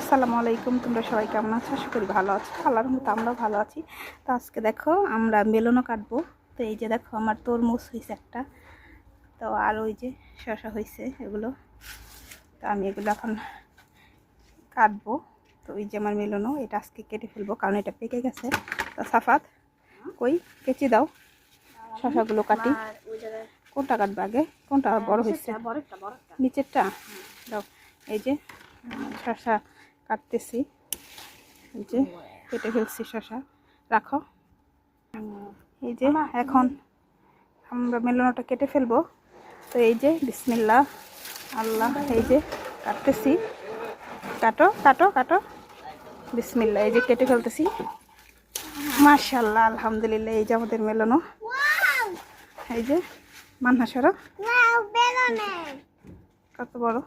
আসসালামু আলাইকুম। তোমরা সবাই কেমন আছো? আশা করি ভালো আছো। আল্লাহর মতো আমরাও ভালো আছি। তো আজকে দেখো আমরা মেলনও কাটবো। তো এই যে দেখো আমার তরমুজ হয়েছে একটা, তো আর ওই যে শসা হয়েছে এগুলো। তো আমি এগুলো এখন কাটবো। তো ওই যে আমার মেলনও, এটা আজকে কেটে ফেলবো কারণ এটা পেকে গেছে। তো সাফাত কই কেচি দাও, শসাগুলো কাটি। কোনটা কাটবে আগে? কোনটা বড় হয়েছে? নিচেরটা দাও। এই যে শসা কাটতেছি, এই যে কেটে ফেলছি শসা, রাখো। এই যে এখন আমরা মেলনটা কেটে ফেলবো। তো এই যে বিসমিল্লাহ আল্লাহ, এই যে কাটতেছি, কাটো কাটো কাটো, বিসমিল্লাহ। এই যে কেটে ফেলতেছি, মাশাআল্লাহ আলহামদুলিল্লাহ। এই যে আমাদের মেলনও, এই যে মান্না সরো কত বড়,